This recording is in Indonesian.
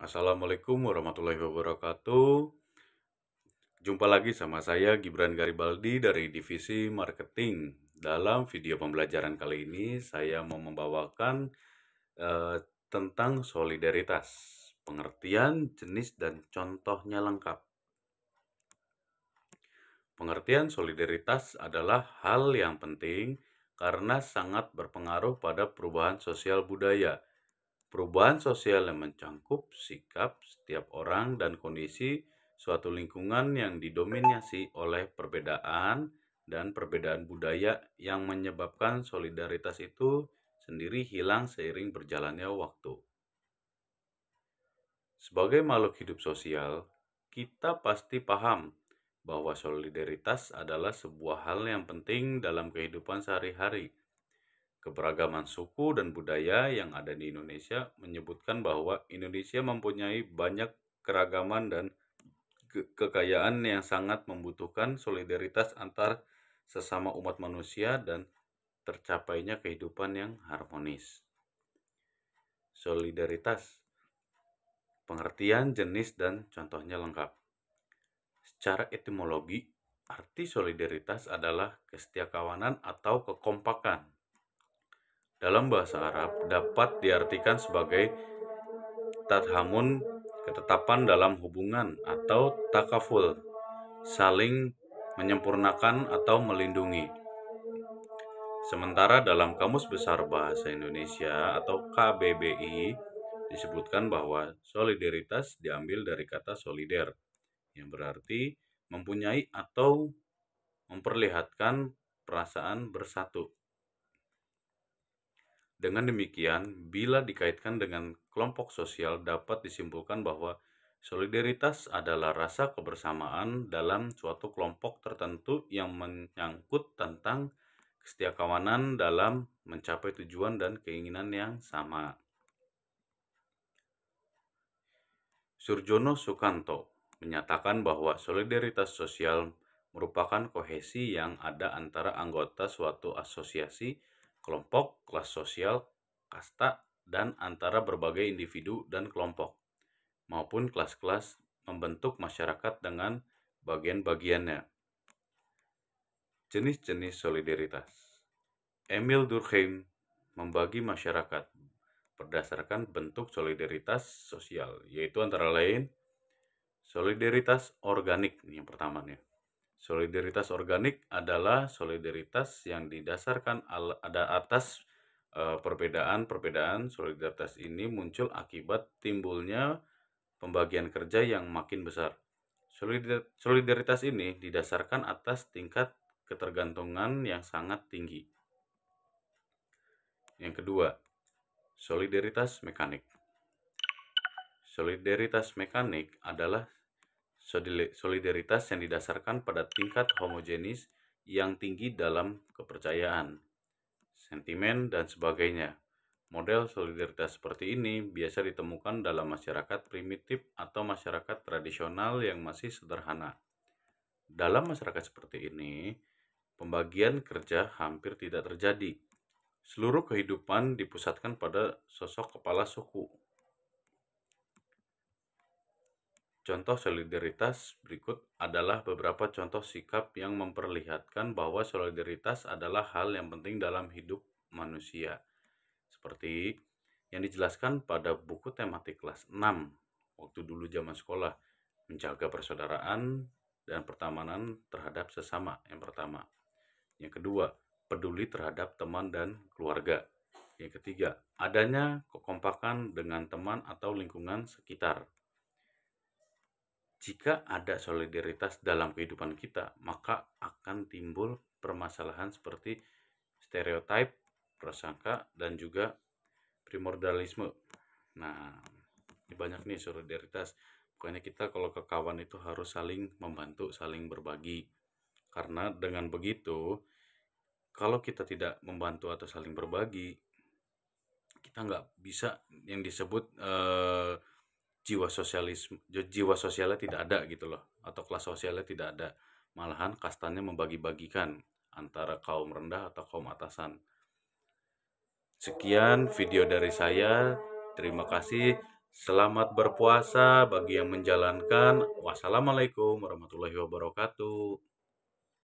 Assalamualaikum warahmatullahi wabarakatuh. Jumpa lagi sama saya Gibran Garibaldi dari Divisi Marketing. Dalam video pembelajaran kali ini saya mau membawakan eh, tentang solidaritas, pengertian, jenis, dan contohnya lengkap. Pengertian solidaritas adalah hal yang penting karena sangat berpengaruh pada perubahan sosial budaya. Perubahan sosial yang mencangkup sikap setiap orang dan kondisi suatu lingkungan yang didominasi oleh perbedaan dan perbedaan budaya yang menyebabkan solidaritas itu sendiri hilang seiring berjalannya waktu. Sebagai makhluk hidup sosial, kita pasti paham bahwa solidaritas adalah sebuah hal yang penting dalam kehidupan sehari-hari. Keberagaman suku dan budaya yang ada di Indonesia menyebutkan bahwa Indonesia mempunyai banyak keragaman dan kekayaan yang sangat membutuhkan solidaritas antar sesama umat manusia dan tercapainya kehidupan yang harmonis. Solidaritas, pengertian, jenis, dan contohnya lengkap. Secara etimologi, arti solidaritas adalah kesetiakawanan atau kekompakan. Dalam bahasa Arab dapat diartikan sebagai tadhamun, ketetapan dalam hubungan, atau takaful, saling menyempurnakan atau melindungi. Sementara dalam Kamus Besar Bahasa Indonesia atau KBBI disebutkan bahwa solidaritas diambil dari kata solider, yang berarti mempunyai atau memperlihatkan perasaan bersatu. Dengan demikian, bila dikaitkan dengan kelompok sosial dapat disimpulkan bahwa solidaritas adalah rasa kebersamaan dalam suatu kelompok tertentu yang menyangkut tentang kesetiakawanan dalam mencapai tujuan dan keinginan yang sama. Surjono Sukanto menyatakan bahwa solidaritas sosial merupakan kohesi yang ada antara anggota suatu asosiasi, kelompok, kelas sosial, kasta, dan antara berbagai individu dan kelompok, maupun kelas-kelas membentuk masyarakat dengan bagian-bagiannya. Jenis-jenis solidaritas. Emil Durkheim membagi masyarakat berdasarkan bentuk solidaritas sosial, yaitu antara lain solidaritas organik. Yang pertama nih, solidaritas organik adalah solidaritas yang didasarkan ada atas perbedaan-perbedaan. Solidaritas ini muncul akibat timbulnya pembagian kerja yang makin besar. Solidaritas ini didasarkan atas tingkat ketergantungan yang sangat tinggi. Yang kedua, solidaritas mekanik. Solidaritas mekanik adalah solidaritas yang didasarkan pada tingkat homogenis yang tinggi dalam kepercayaan, sentimen, dan sebagainya. Model solidaritas seperti ini biasa ditemukan dalam masyarakat primitif atau masyarakat tradisional yang masih sederhana. Dalam masyarakat seperti ini, pembagian kerja hampir tidak terjadi. Seluruh kehidupan dipusatkan pada sosok kepala suku. Contoh solidaritas berikut adalah beberapa contoh sikap yang memperlihatkan bahwa solidaritas adalah hal yang penting dalam hidup manusia. Seperti yang dijelaskan pada buku tematik kelas 6 waktu dulu zaman sekolah, menjaga persaudaraan dan pertemanan terhadap sesama, yang pertama. Yang kedua, peduli terhadap teman dan keluarga. Yang ketiga, adanya kekompakan dengan teman atau lingkungan sekitar. Jika ada solidaritas dalam kehidupan kita, maka akan timbul permasalahan seperti stereotip, prasangka, dan juga primordialisme. Nah, ini banyak nih solidaritas. Pokoknya kita kalau ke kawan itu harus saling membantu, saling berbagi. Karena dengan begitu, kalau kita tidak membantu atau saling berbagi, kita nggak bisa yang disebut jiwa sosialnya tidak ada gitu loh, atau kelas sosialnya tidak ada. Malahan kastanya membagi-bagikan antara kaum rendah atau kaum atasan. Sekian video dari saya. Terima kasih. Selamat berpuasa bagi yang menjalankan. Wassalamualaikum warahmatullahi wabarakatuh.